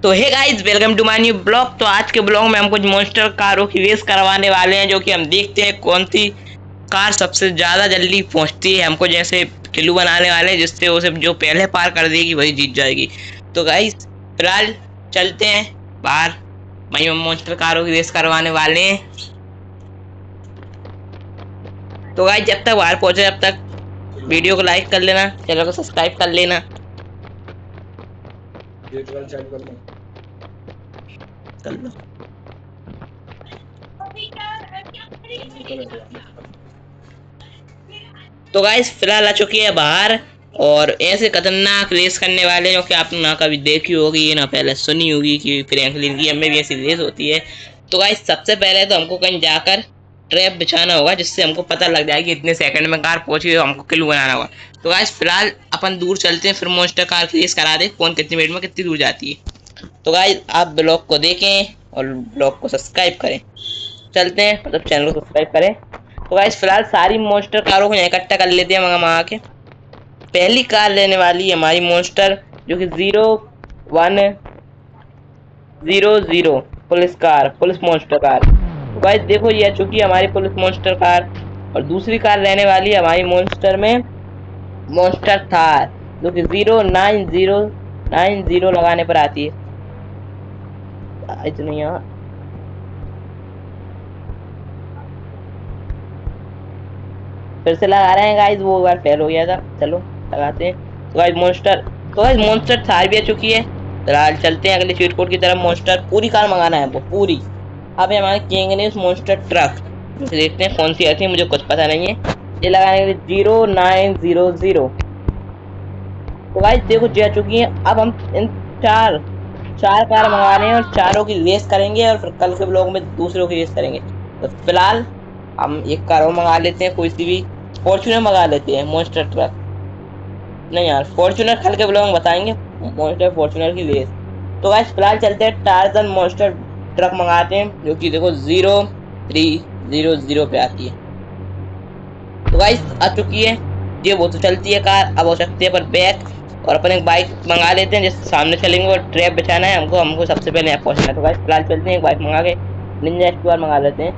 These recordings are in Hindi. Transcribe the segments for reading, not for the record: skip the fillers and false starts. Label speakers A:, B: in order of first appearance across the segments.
A: तो hey guys, welcome to my new blog. तो आज के ब्लॉग में हम कुछ मॉन्स्टर कारों की रेस करवाने वाले हैं, जो कि हम देखते हैं कौन सी कार सबसे ज्यादा जल्दी पहुंचती है। हमको जैसे खिल्लू बनाने वाले हैं, जिससे उसे जो पहले पार कर देगी वही जीत जाएगी। तो गाइस फिलहाल चलते हैं बाहर, वहीं हम मॉन्स्टर कारों की रेस करवाने वाले हैं। तो गाइस जब तक बाहर पहुंचे तब तक वीडियो को लाइक कर लेना, चैनल को सब्सक्राइब कर लेना। कर लो। तो गाइस फिलहाल आ चुकी है बाहर, और ऐसे खतरनाक रेस करने वाले जो कि आपने ना कभी देखी होगी ना पहले सुनी होगी कि फ्रैंकलिन की में भी ऐसी रेस होती है। तो गाइस सबसे पहले तो हमको कहीं जाकर ट्रैप बिछाना होगा, जिससे हमको पता लग जाएगा कि इतने सेकंड में कार पहुंची है, हमको किल्लू बनाना होगा। तो गाइस फिलहाल अपन दूर चलते हैं, फिर मॉन्स्टर कार की रेस करा दे कौन कितनी मिनट में कितनी दूर जाती है। तो गाइस आप ब्लॉग को देखें और ब्लॉग को सब्सक्राइब करें। चलते हैं, मतलब चैनल को सब्सक्राइब करें। तो गाइस फिलहाल सारी मॉन्स्टर कारों को इकट्ठा कर लेते हैं मंगा के। पहली कार लेने वाली है हमारी मॉन्स्टर, जो कि 0100 police car, police monster car. तो गाइस देखो ये आ चुकी है हमारी पुलिस मॉन्स्टर कार। और दूसरी कार रहने वाली है हमारी मॉन्स्टर में मॉन्स्टर थार, जो कि 09090 लगाने पर आती है। इतनी यहाँ फिर से लगा रहे हैं गाइस, वो बार फेल हो गया था। चलो लगाते हैं। तो गाइस मॉन्स्टर थार भी आ चुकी है। फिलहाल चलते हैं अगले चीट कोड की तरफ। मॉन्स्टर पूरी कार मंगाना है हमको पूरी। अब हमारे किंग ने मॉन्स्टर ट्रक, देखते हैं कौन सी आती है, मुझे कुछ पता नहीं है। ये लगाने के लिए 0900। तो गाइस देखो जी आ चुकी है। अब हम इन चार कार मंगा रहे हैं और चारों की रेस करेंगे, और फिर कल के ब्लॉग में दूसरों की रेस करेंगे। तो फिलहाल हम एक कार और मंगा लेते हैं, कोई सी भी फॉर्च्यूनर मंगा लेते हैं। मॉन्स्टर ट्रक नहीं यार, फॉर्च्यूनर कल के ब्लॉग में बताएंगे मॉन्स्टर फॉर्च्यूनर की रेस। तो गाइस फिलहाल चलते हैं टार्जन मॉन्स्टर ट्रक मंगाते हैं, जो कि देखो 0300 पे आती है। तो गाइस आ चुकी है ये, वो तो चलती है कार। अब हो सकती है पर बैक, और अपन एक बाइक मंगा लेते हैं जिससे सामने चलेंगे और ट्रैप बिछाना है हमको सबसे पहले यहाँ पहुंचना है। तो गाइस फिलहाल चलते हैं, एक बाइक मंगा के निंजा एक्सप्लोरर मंगा लेते हैं।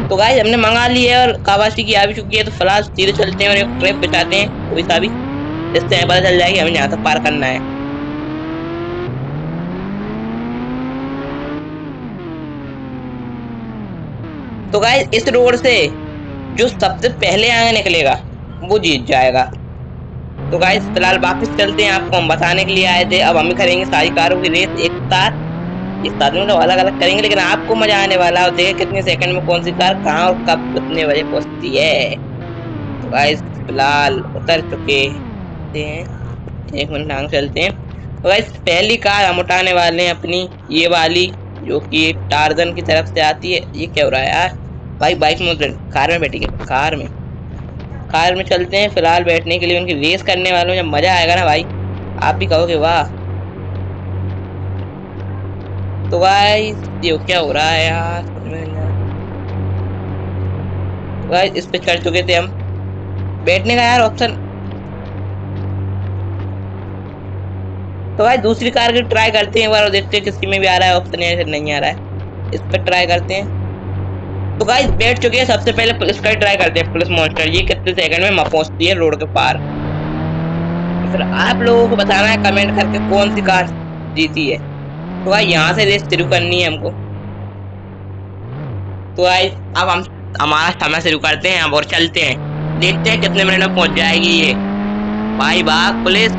A: तो गाइस हमने मंगा ली है और कावासी की आ भी चुकी है। तो फिलहाल सीधे चलते हैं और एक ट्रैप बिछाते हैं कोई सा भी, जिससे पता चल जाएगी हमें यहाँ तक पार करना है। तो गाइस इस रोड से जो सबसे पहले आगे निकलेगा वो जीत जाएगा। तो गाइस फिलहाल वापस चलते हैं, आपको हम बताने के लिए आए थे। अब हम भी करेंगे सारी कारों की रेस एक साथ में, तो अलग अलग करेंगे, लेकिन आपको मजा आने वाला है। देखें कितने सेकंड में कौन सी कार कहाँ और कब कितने बजे पहुंचती है। तो गाइस फिलहाल उतर चुके हैं, 1 मिनट आगे चलते हैं। तो गाइस पहली कार हम उठाने वाले हैं अपनी, ये वाली, जो कि टार्जन की तरफ से आती है। ये क्या हो रहा है यार भाई, बाइक में कार में बैठी है, कार में चलते हैं। फिलहाल बैठने के लिए उनकी रेस करने वालों में जब मजा आएगा ना भाई, आप भी कहोगे वाह। तो गाइस ये क्या हो रहा है यार, गाइस इस पे चढ़ चुके थे हम, बैठने का यार ऑप्शन। तो गाइस दूसरी कार की ट्राई करते हैं एक बार और देखते हैं किसकी में भी आ रहा है ऑप्शन या फिर नहीं आ रहा है। इस पे ट्राई करते हैं। तो गाइस बैठ चुके हैं, सबसे पहले पुलिस का ट्राई करते हैं। पुलिस मॉन्स्टर ये कितने सेकंड में पहुंचती है रोड के पार। तो फिर आप लोगों को बताना है कमेंट करके कौन सी कार जीती है। तो गाइस यहाँ से रेस शुरू करनी है हमको। तो गाइस अब हम हमारा समय शुरू करते हैं अब और चलते हैं, देखते हैं कितने मिनट में पहुंच जाएगी ये। भाई भाग पुलिस,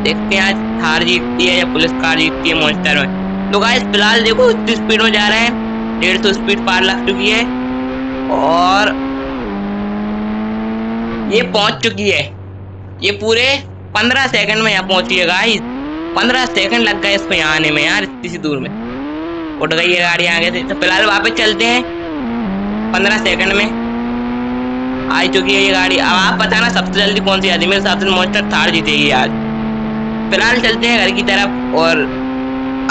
A: देखते हैं आज थार जीतती है या पुलिस कार जीतती है मॉन्स्टर में। तो गाइस फिलहाल देखो इतनी स्पीड में जा रहे हैं, 150 स्पीड पार लग चुकी है और ये पहुंच चुकी है। ये पूरे 15 सेकंड में यहाँ पहुंची है गाइस। 15 सेकंड लग गए इसको यहाँ आने में यार, इतनी सी दूर में उठ गई है गाड़ी आगे से। तो फिलहाल वापस चलते हैं, 15 सेकंड में आ चुकी है ये गाड़ी। अब आप बताना सबसे जल्दी कौन सी आती है, मेरे हिसाब से मॉन्स्टर थार जीतेगी आज। फिलहाल चलते हैं घर की तरफ, और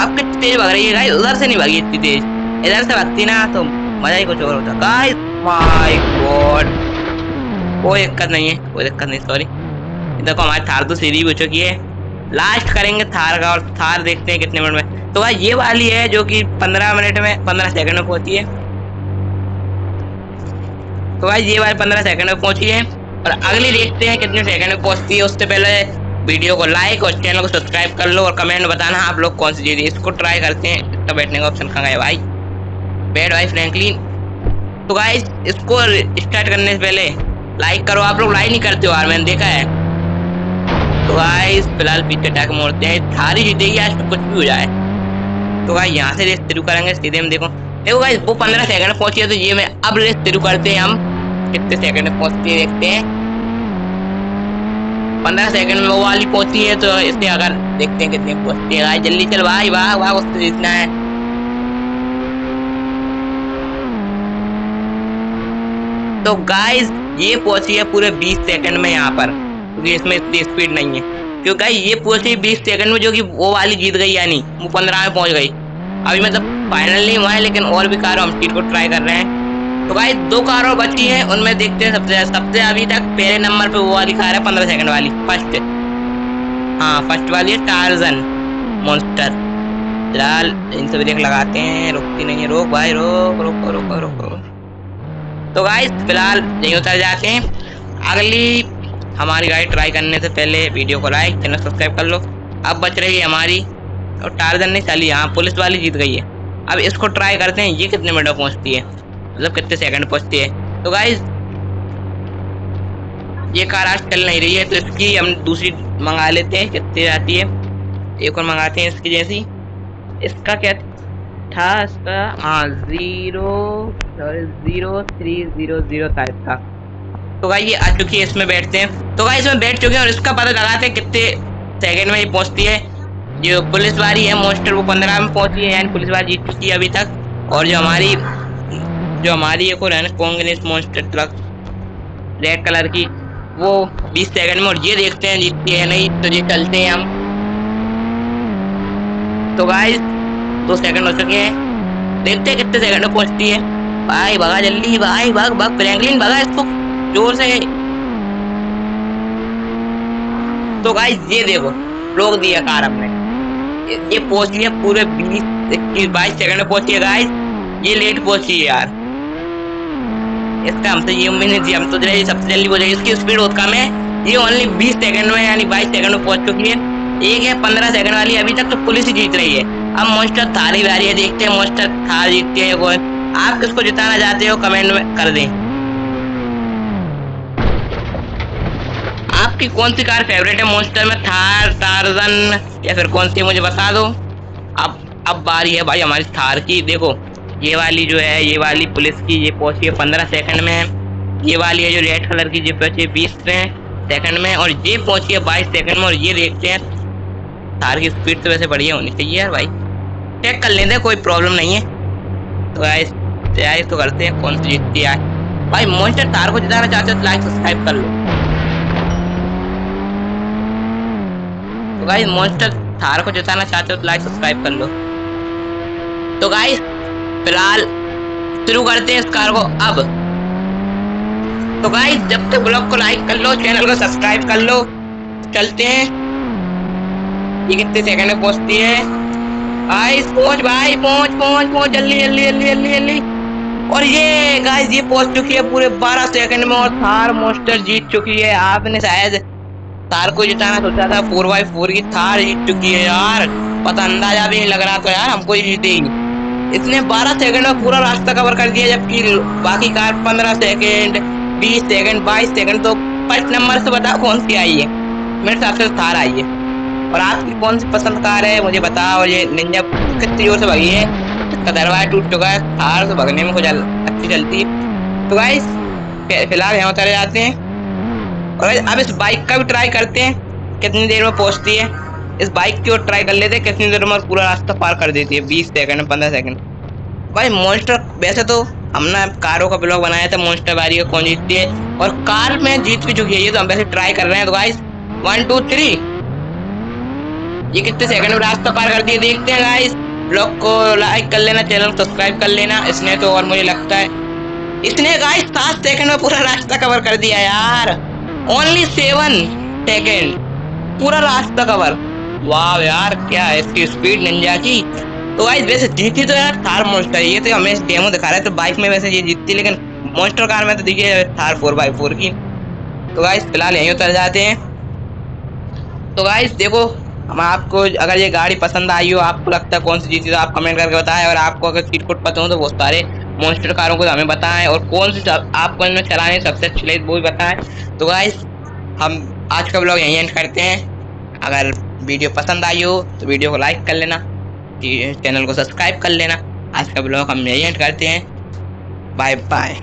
A: अब कितनी तेज भाग रही है गाइस, उधर से नहीं भागी इतनी तेज, इधर से भागती ना तो मजा ही कुछ और होता गाइस। माय गॉड, कोई दिक्कत नहीं, सॉरी। देखो हमारी थार तो सीधी हो चुकी है लास्ट करेंगे थार का, और थार देखते हैं कितने मिनट में। तो भाई ये वाली है जो कि 15 मिनट में 15 सेकंड में पहुंची है। तो भाई ये वाली 15 सेकंड में पहुंची है, और अगली देखते हैं कितने सेकंड में पहुंचती है। उससे पहले वीडियो को लाइक और चैनल को सब्सक्राइब कर लो, और कमेंट में बताना आप लोग कौन सी चीज है। इसको ट्राई करते हैं। इसका बैठने का ऑप्शन कहाँ है भाई? बैठ भाई फ्रैंकलिन। तो गाइस इसको स्टार्ट करने से पहले लाइक करो। आप लोग लाइक नहीं करते हो यार, मैंने देखा है। तो गाइस फिलहाल पीछे टाक मोड़ते हैं, थारी जीतेगी आज तो कुछ भी हो जाए। तो गाइस यहाँ से रेस शुरू करेंगे सीधे। हम देखो गाइस वो 15 सेकंड में पहुंची है, तो ये मैं अब रेस शुरू करते हैं। हम कितने सेकंड में पहुंचती है देखते हैं। 15 सेकंड में वो वाली पहुंची है, तो इससे अगर देखते हैं कितने पहुंचती है। गाइस जल्दी चल भाई, वाह वाह, उससे जीतना है। तो गाइस ये पहुंची है पूरे 20 सेकंड में यहाँ पर, क्योंकि इसमें इतनी स्पीड नहीं है। क्योंकि गाइस ये पहुंची 20 सेकंड में, जो कि वो वाली जीत गई, यानी वो 15 में पहुंच गई। अभी मतलब फाइनल नहीं हुआ है, लेकिन और भी कार हम चीट को ट्राई कर रहे हैं। तो गाइस 2 कार और बची हैं, उनमें देखते हैं सबसे अभी तक पहले नंबर पे वो वाली कार है 15 सेकंड वाली, फर्स्ट। हाँ फर्स्ट वाली है टार्जन मॉन्स्टर। फिलहाल इन सभी देख लगाते हैं, रुकती नहीं है। रोक भाई रोक, रोको रोको रोको। तो गाइस फिलहाल यहीं उतर जाते हैं। अगली हमारी गाड़ी ट्राई करने से पहले वीडियो को लाइक, चैनल सब्सक्राइब कर लो। अब बच रही है हमारी, और टार्जन नहीं चली, हाँ पुलिस वाली जीत गई है। अब इसको ट्राई करते हैं, ये कितने मिनट में पहुंचती है, मतलब कितने सेकंड पहुंचती है। तो गाइस ये कार आज चल नहीं रही है, तो इसकी हम दूसरी मंगा लेते हैं, कितनी जाती है। एक और मंगाते हैं इसकी जैसी। इसका क्या था इसका, हाँ 00300 था इसका। तो गाइस ये आ चुकी है, इसमें बैठते हैं। तो गाइस इसमें बैठ चुके हैं, और इसका पता लगाते हैं कितने सेकंड में ये पहुंचती है। जो पुलिस वाली है मॉन्स्टर, वो 15 में पहुंची है, यानी पुलिस वाली जीत चुकी है अभी तक। और जो हमारी एक और है ना Congress monster truck red colour की, वो 20 सेकंड में। और ये देखते हैं जीतती है नहीं, तो ये चलते हैं हम। तो गाइस 2 सेकंड हो चुके हैं, देखते हैं कितने सेकंड में पहुंचती है। भाई भगा जल्दी, भाई भाग भाग फ्रैंकलिन, भगा इसको जोर से। तो गाइस ये देखो रोक दिया कार हमने। ये पहुंची है पूरे 20-22 सेकंड में पहुंची है गाइस। ये लेट पहुंची है यार, इसका हमसे ये उम्मीद नहीं थी। हम तो सबसे जल्दी पहुंचेगी, इसकी स्पीड बहुत कम है। ये ओनली 20 सेकंड में यानी 22 सेकंड में पहुंच चुकी है। एक है 15 सेकंड वाली, अभी तक तो पुलिस ही जीत रही है। अब मॉन्स्टर थारी वाली है, देखते हैं मॉन्स्टर थार जीतती है कौन। आप किसको जिताना चाहते हो कमेंट में कर दें। आपकी कौन सी कार फेवरेट है मॉन्स्टर में, थार, टार्जन या फिर कौन सी, मुझे बता दो। अब बारी है भाई हमारी थार की। देखो ये वाली जो है, ये वाली पुलिस की, ये पहुंची है 15 सेकंड में। ये वाली है जो रेड कलर की, ये पहुंची है 20 सेकंड में, और ये पहुंची है 22 सेकंड में। और ये देखते हैं थार की स्पीड तो वैसे बढ़िया होनी चाहिए यार भाई, चेक कर लेते हैं, कोई प्रॉब्लम नहीं है। तो गाइस तैयारी तो करते हैं कौन सी जीतती है भाई। मॉन्स्टर थार को जिताना चाहते हो तो लाइक सब्सक्राइब कर लो। तो गाइस मॉन्स्टर थार को जिताना चाहते हो तो लाइक सब्सक्राइब कर लो। तो गाइस फिलहाल शुरू करते हैं इस कार को अब। तो गाइस जब तक ब्लॉग को लाइक कर लो, चैनल को सब्सक्राइब कर लो, चलते हैं। ये कितने सेकंड में पहुंचती है गाइस? पहुंच भाई, पहुंच पहुंच पहुंच, जल्दी जल्दी जल्दी जल्दी जल्दी। और ये गाइस ये पहुंच चुकी है पूरे 12 सेकंड में, और थार मॉन्स्टर जीत चुकी है। आपने शायद थार को जिताना सोचा था, 4x4 की थार जीत चुकी है यार। पता अंदाजा भी नहीं लग रहा, तो यार हमको ही जीतेगी। इसने 12 सेकंड में पूरा रास्ता कवर कर दिया, जबकि बाकी कार 15 सेकंड, 20 सेकंड, 22 सेकंड। तो फर्स्ट नंबर से बताओ कौन सी आई है? मेरे हिसाब से थार आई है। और आपकी कौन सी पसंद कार है मुझे बताओ। ये निंजा कितनी जोर से भगी है, इसका दरवाजा टूट चुका है। थार से भगने में कुछ अच्छी चलती है। तो गाइस फिलहाल यहाँ उतर जाते हैं, और अब इस बाइक का भी ट्राई करते हैं कितनी देर में पहुंचती है। इस बाइक की ओर ट्राई कर लेते हैं कितनी देर में पूरा रास्ता पार कर देती है। 20 सेकंड, 15 सेकंड। भाई मॉन्स्टर, वैसे तो हमने कारों का ब्लॉग बनाया था मॉन्स्टर बारी कौन जीतती है, और कार में जीत भी चुकी है ये, तो हम वैसे ट्राई कर रहे हैं। तो गाइस 1 2 3, ये कितने सेकंड में रास्ता पार कर दिया देखते हैं गाइस। ब्लॉग को लाइक कर लेना, चैनल को सब्सक्राइब कर लेना। इसने तो, और मुझे लगता है इसने गाइस 7 सेकंड में पूरा रास्ता कवर कर दिया यार। ओनली 7 सेकंड पूरा रास्ता कवर। वाह यार, क्या है इसकी स्पीड निंजा की। तो गाइस वैसे जीती तो यार थार मॉन्स्टर, ये तो हमें डेमो दिखा रहा है, तो बाइक में वैसे ये जीतती, लेकिन मॉन्स्टर कार में तो देखिए थार 4x4 की। तो गाइस फिलहाल यहीं उतर जाते हैं। तो गाइस देखो, हम आपको अगर ये गाड़ी पसंद आई हो, आपको लगता है कौन सी जीती, तो आप कमेंट करके बताएं, और आपको अगर चीट कोड पता हो तो वो सारे मॉन्स्टर कारों को हमें बताएं, और कौन सी आपको इनमें चलाने सबसे अच्छी लगी वो भी बताएं। तो गाइस हम आज का ब्लॉग यहीं एंड करते हैं। अगर वीडियो पसंद आई हो तो वीडियो को लाइक कर लेना, चैनल को सब्सक्राइब कर लेना। आज का ब्लॉग हम यहीं एंड करते हैं। Bye bye.